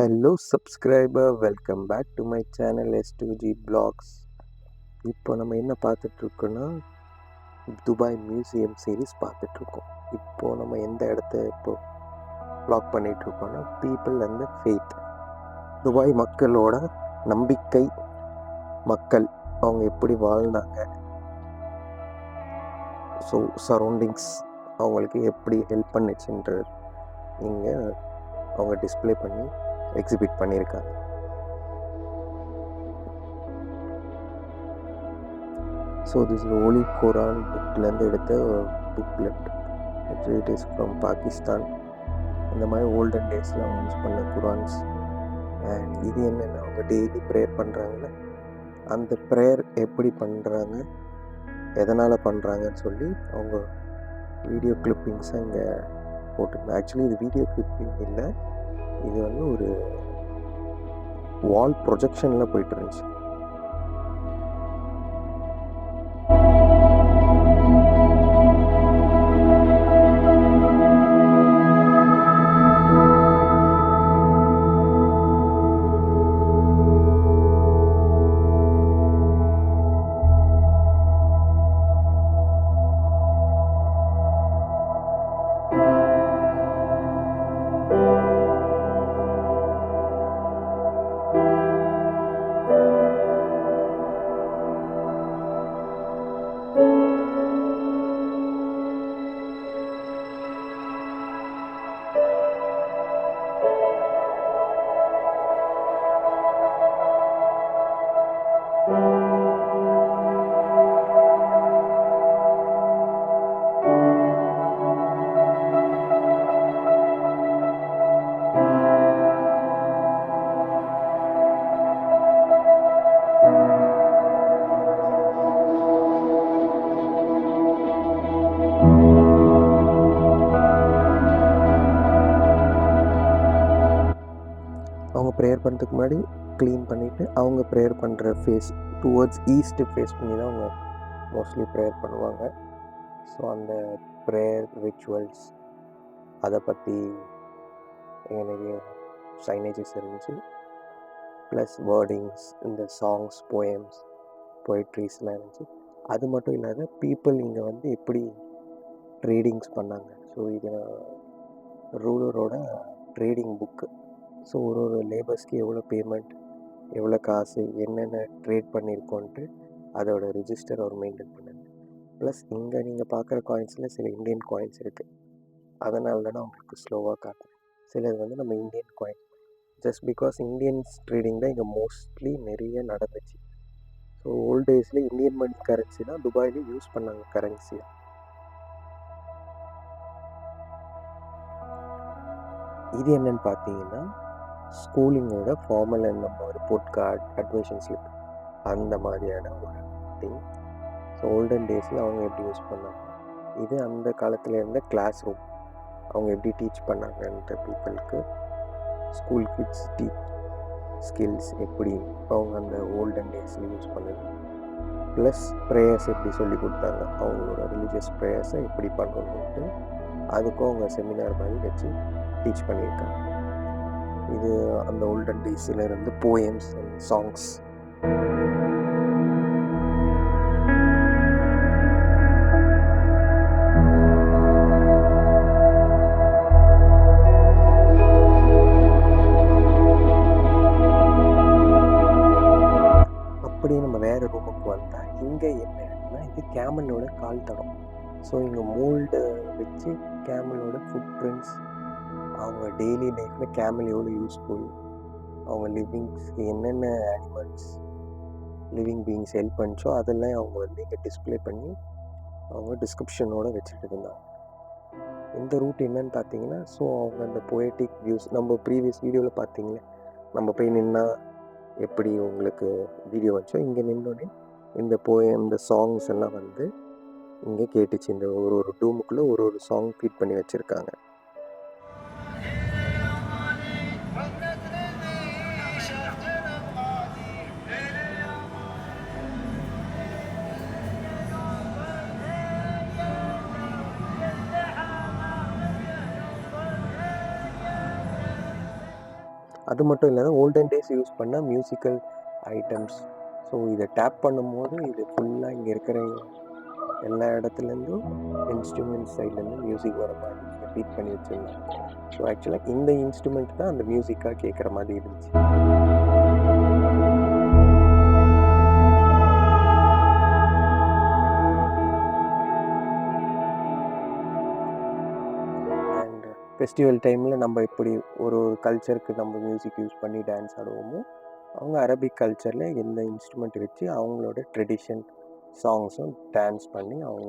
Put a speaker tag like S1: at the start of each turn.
S1: Hello subscriber, welcome back to my channel S2G blogs. இப்போ நம்ம என்ன பார்த்துட்ருக்கோன்னா துபாய் மியூசியம் சீரீஸ் பார்த்துட்ருக்கோம். இப்போது நம்ம எந்த இடத்த வ்ளாக் பண்ணிகிட்ருக்கோன்னா பீப்புள் அண்ட் ஃபெய்த். துபாய் மக்களோட நம்பிக்கை, மக்கள் அவங்க எப்படி வாழ்ந்தாங்க, ஸோ சரௌண்டிங்ஸ் அவங்களுக்கு எப்படி ஹெல்ப் பண்ணுச்சுன்ற இங்கே அவங்க டிஸ்பிளே பண்ணி எக்ஸிபிட் பண்ணியிருக்காங்க. ஸோ திஸ் ஹோலி குரான் புக்லேருந்து எடுத்த booklet. It is from Pakistan. இந்த மாதிரி ஓல்டன் டேஸில் அவங்க யூஸ் பண்ண குரான்ஸ். அண்ட் இது என்னென்னா அவங்க டெய்லி ப்ரேயர் பண்ணுறாங்கன்னா அந்த ப்ரேயர் எப்படி பண்ணுறாங்க, எதனால் பண்ணுறாங்கன்னு சொல்லி அவங்க வீடியோ கிளிப்பிங்ஸை இங்கே போட்டிருந்தாங்க. ஆக்சுவலி இது வீடியோ கிளிப்பிங் இல்லை, இது வந்து ஒரு வால் ப்ரொஜெக்ஷனில் போயிட்டு இருந்துச்சு. அவங்க ப்ரேயர் பண்ணுறதுக்கு முன்னாடி க்ளீன் பண்ணிவிட்டு அவங்க ப்ரேயர் பண்ணுற ஃபேஸ் டுவர்ட்ஸ் ஈஸ்ட்டு ஃபேஸ் பண்ணி தான் அவங்க மோஸ்ட்லி ப்ரேயர் பண்ணுவாங்க. ஸோ அந்த ப்ரேயர் ரிச்சுவல்ஸ் அதை பற்றி நிறைய சைனேஜஸ் இருந்துச்சு. ப்ளஸ் வேர்டிங்ஸ், இந்த சாங்ஸ், போயம்ஸ், பொயட்ரிஸ்லாம் இருந்துச்சு. அது மட்டும் இல்லாத பீப்புள் இங்கே வந்து எப்படி ட்ரேடிங்ஸ் பண்ணாங்க. ஸோ இது ரூலரோட ட்ரேடிங் புக்கு. ஸோ ஒரு லேபர்ஸ்க்கு எவ்வளோ பேமெண்ட், எவ்வளோ காசு, என்னென்ன ட்ரேட் பண்ணியிருக்கோன்ட்டு அதோட ரிஜிஸ்டர் அவர் மெயின்டைன் பண்ணாங்க. ப்ளஸ் இங்கே நீங்கள் பார்க்குற காயின்ஸில் சில இந்தியன் காயின்ஸ் இருக்குது. அதனால தானே உங்களுக்கு ஸ்லோவாக காட்டுறேன். சிலது வந்து நம்ம Indian coin, just because Indians trading தான் இங்கே மோஸ்ட்லி நிறைய நடந்துச்சு. ஸோ ஓல்ட் டேஸில் இந்தியன் மணி கரன்சி தான் துபாயில் யூஸ் பண்ணாங்க கரன்சியாக. இது என்னன்னு பார்த்தீங்கன்னா ஸ்கூலிங்கோட ஃபார்மல் அண்ட் நம்ம ரிப்போர்ட் கார்டு, அட்மிஷன் ஸ்லிப், அந்த மாதிரியான ஒரு திங். ஸோ ஓல்டன் டேஸில் அவங்க எப்படி யூஸ் பண்ணாங்க, இது அந்த காலத்தில் இருந்த கிளாஸ் ரூம் அவங்க எப்படி டீச் பண்ணாங்கன்ற பீப்புளுக்கு, ஸ்கூல் கிட்ஸ் ஸ்கில்ஸ் எப்படி அவங்க அந்த ஓல்டன் டேஸில் யூஸ் பண்ணது, ப்ளஸ் ப்ரேயர்ஸ் எப்படி சொல்லி கொடுத்தாங்க, அவங்களோட ரிலீஜியஸ் ப்ரேயர்ஸை எப்படி பண்ணணுன்ட்டு அதுக்கும் அவங்க செமினார் மாதிரி வச்சு டீச் பண்ணியிருக்காங்க. இது அந்த ஓல்டன் டேஸில் இருந்து போயம்ஸ் அண்ட் சாங்ஸ். அப்படியே நம்ம வேறு ரூமுக்கு வந்தால் இங்கே என்னன்னா இது கேமலோட கால் தடம். ஸோ இங்கே மோல்டு வச்சு கேமலோட ஃபுட் பிரிண்ட்ஸ், அவங்க டெய்லி லைஃப்பில் கேமல் எவ்வளோ யூஸ்ஃபுல், அவங்க லிவிங்ஸ்க்கு என்னென்ன அனிமல்ஸ், லிவிங் பீயிங்ஸ் ஹெல்ப் பண்ணிச்சோ அதெல்லாம் அவங்க வந்து இங்கே டிஸ்பிளே பண்ணி அவங்க டிஸ்கிரிப்ஷனோடு வச்சுட்டு இருந்தாங்க. இந்த ரூட் என்னன்னு பார்த்தீங்கன்னா, ஸோ அவங்க அந்த பொயட்டிக் வியூஸ் நம்ம ப்ரீவியஸ் வீடியோவில் பார்த்தீங்களே, நம்ம போய் நின்னா எப்படி உங்களுக்கு வீடியோ வச்சோ, இங்கே நின்னோடனே இந்த போயம், இந்த சாங்ஸ் எல்லாம் வந்து இங்கே கேட்டுச்சு. இந்த ஒரு டூமுக்குள்ளே ஒரு சாங் ஃபீட் பண்ணி வச்சுருக்காங்க. அது மட்டும் இல்லாத ஓல்டன் டேஸ் யூஸ் பண்ண மியூசிக்கல் ஐட்டம்ஸ். ஸோ இதை டேப் பண்ணும்போது இது ஃபுல்லாக இங்கே இருக்கிற எல்லா இடத்துலேருந்தும் இன்ஸ்ட்ருமெண்ட் சைட்லேருந்து மியூசிக் வர மாதிரி இங்கே ஃபீட் பண்ணி வச்சுருந்தாங்க. ஸோ ஆக்சுவலாக இந்த இன்ஸ்ட்ருமெண்ட் தான் அந்த மியூசிக்காக கேட்குற மாதிரி இருந்துச்சு. அண்ட் ஃபெஸ்டிவல் டைமில் நம்ம எப்படி ஒரு ஒரு கல்ச்சருக்கு நம்ம மியூசிக் யூஸ் பண்ணி டான்ஸ் ஆடுவோமோ, அவங்க அரபிக் கல்ச்சரில் எந்த இன்ஸ்ட்ருமெண்ட் வச்சு அவங்களோட ட்ரெடிஷன் சாங்ஸும் டான்ஸ் பண்ணி அவங்க